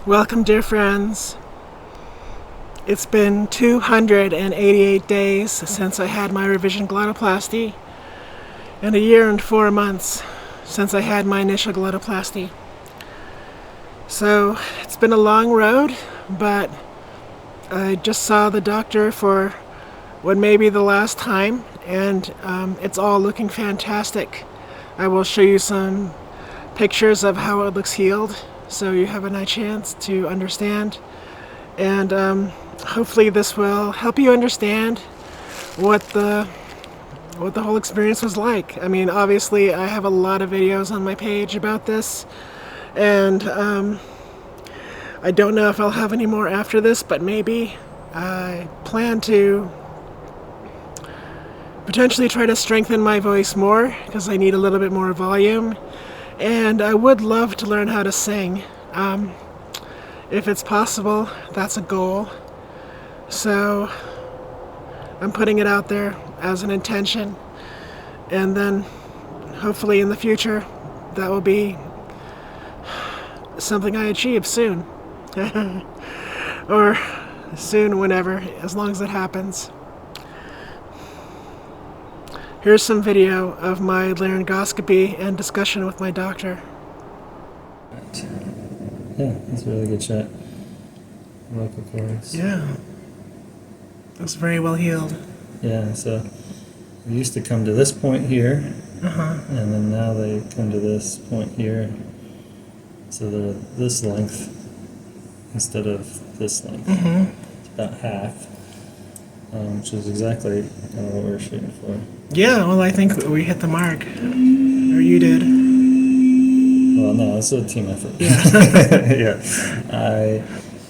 Welcome, dear friends. It's been 288 days since I had my revision glottoplasty, and a year and 4 months since I had my initial glottoplasty. So it's been a long road, but I just saw the doctor for what may be the last time, and it's all looking fantastic. I will show you some pictures of how it looks healed, so you have a chance to understand. And hopefully this will help you understand what the whole experience was like. I mean, obviously I have a lot of videos on my page about this, and I don't know if I'll have any more after this, but maybe. I plan to potentially try to strengthen my voice more because I need a little bit more volume, and I would love to learn how to sing. If it's possible, that's a goal. So I'm putting it out there as an intention, and then hopefully in the future that will be something I achieve soon. Or soon, whenever, as long as it happens. Here's some video of my laryngoscopy and discussion with my doctor. Yeah, that's a really good shot. Vocal cords. Yeah. That's very well healed. Yeah, so we used to come to this point here, and then now they come to this point here. So they're this length instead of this length. It's about half, which is exactly what we were shooting for. Yeah, well, I think we hit the mark. Or you did. Well, no, it's a team effort. Yeah. Yeah,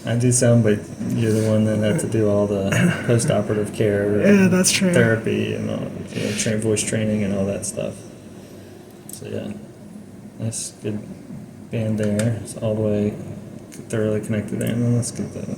I do some, but you're the one that had to do all the post-operative care, Yeah, that's true. therapy, and all, voice training and all that stuff. So yeah, nice, good band there. It's all the way thoroughly connected there, and then let's get that.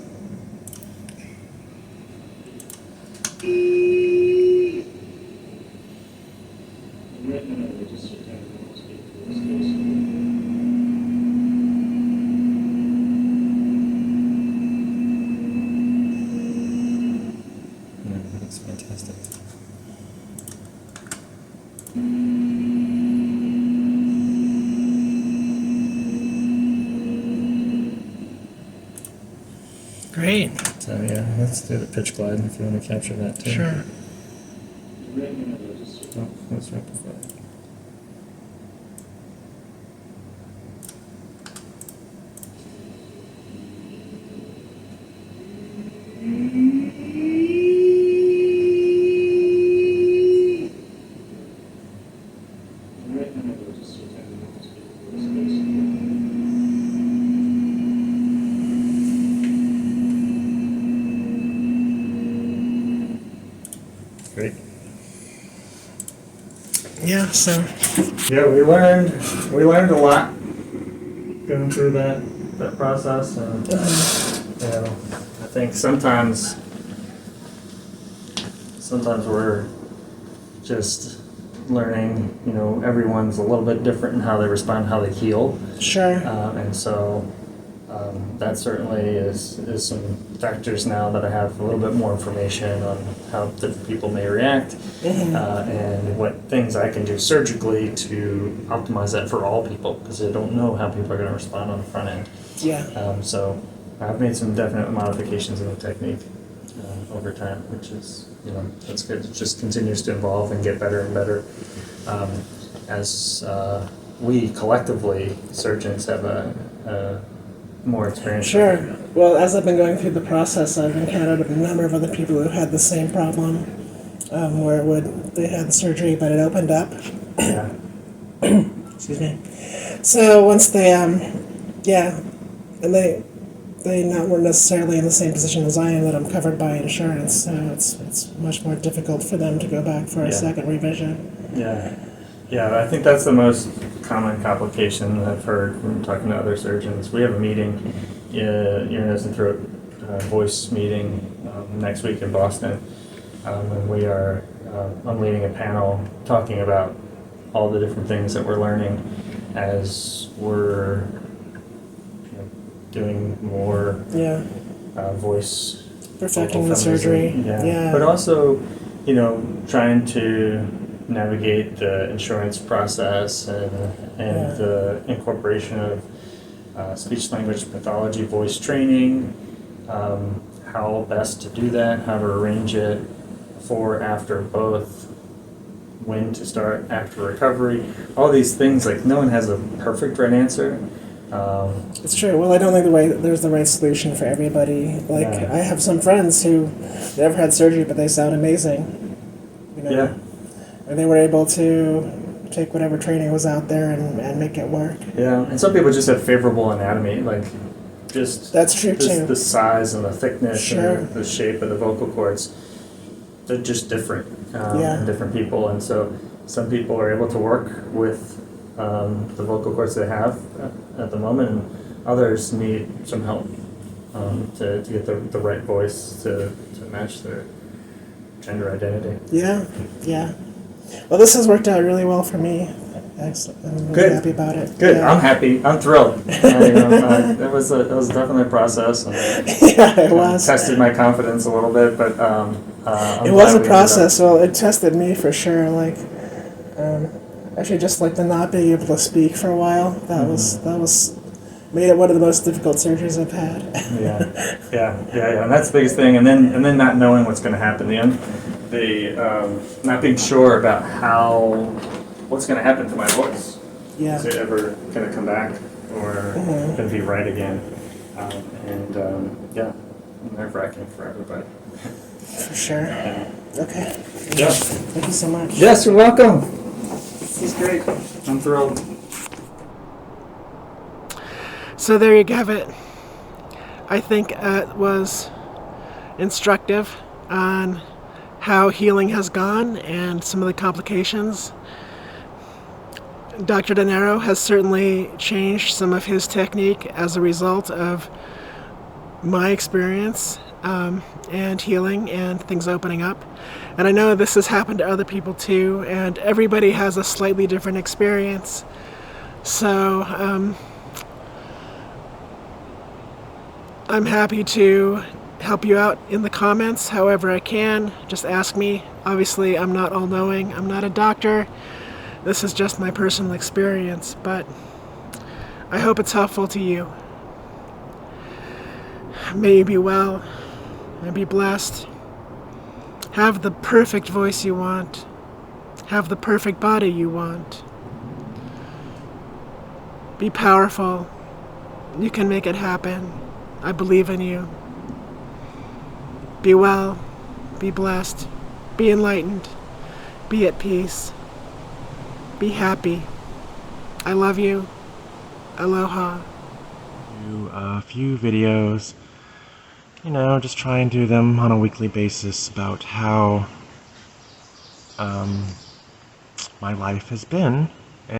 That's fantastic. Great. So yeah, let's do the pitch glide if you want to capture that too. Sure. Oh, that's right before that. Great. Yeah, so Yeah, we learned a lot going through that process, and I think sometimes we're just learning. Everyone's a little bit different in how they respond, how they heal, sure. and so that certainly is some factors now that I have a little bit more information on how different people may react, and what things I can do surgically to optimize that for all people, because I don't know how people are going to respond on the front end. Yeah. So I've made some definite modifications in the technique over time, which is, that's good. It just continues to evolve and get better and better as we collectively, surgeons, have a more experience. Sure. Well, as I've been going through the process, I've encountered a number of other people who had the same problem, where they had the surgery, but it opened up. Yeah. Excuse me. So once they, and they weren't necessarily in the same position as I am, that I'm covered by insurance, so it's much more difficult for them to go back for a second revision. Yeah, I think that's the most common complication that I've heard from talking to other surgeons. We have a meeting, ear, nose, and throat voice meeting next week in Boston, and we are, I'm leading a panel talking about all the different things that we're learning as we're doing more Yeah. Voice Perfecting vocal the surgery. feminization, Yeah. but also, you know, trying to navigate the insurance process and the incorporation of speech language pathology, voice training, how best to do that, how to arrange it for, after, both, when to start after recovery, all these things. Like, no one has a perfect right answer. It's true. Well, I don't think there's the right solution for everybody. Like, Yeah. I have some friends who never had surgery, but they sound amazing. You know, Yeah, and they were able to take whatever training was out there and make it work. yeah, and some people just have favorable anatomy, like just That's true too. the size and the thickness Sure. and the shape of the vocal cords. They're just different Yeah. in different people, and so some people are able to work with the vocal cords they have at the moment, and others need some help to get the right voice to match their gender identity. Yeah, yeah. Well, this has worked out really well for me. Excellent. I'm really Good. happy about it. Good. Yeah. I'm happy. I'm thrilled. It was definitely a process. And, Yeah, it was. Tested my confidence a little bit, but I'm It was glad a we process. Well, it tested me for sure. Like, actually, just like the not being able to speak for a while. That was made it one of the most difficult surgeries I've had. Yeah. And that's the biggest thing. And then not knowing what's going to happen. Not being sure about what's going to happen to my voice. Yeah. Is it ever going to come back, or going to be right again? Nerve-wracking for everybody. For sure. Okay. Yeah. Thank you so much. Yes, you're welcome. This is great. I'm thrilled. So there you have it. I think it was instructive on how healing has gone and some of the complications. Dr. De Niro has certainly changed some of his technique as a result of my experience and healing and things opening up. And I know this has happened to other people too, and everybody has a slightly different experience. So I'm happy to help you out in the comments however I can. Just ask me. Obviously, I'm not all-knowing. I'm not a doctor. This is just my personal experience, but I hope it's helpful to you. May you be well and be blessed. Have the perfect voice you want. Have the perfect body you want. Be powerful. You can make it happen. I believe in you. Be well. Be blessed. Be enlightened. Be at peace. Be happy. I love you. Aloha. Do a few videos, just try and do them on a weekly basis about how my life has been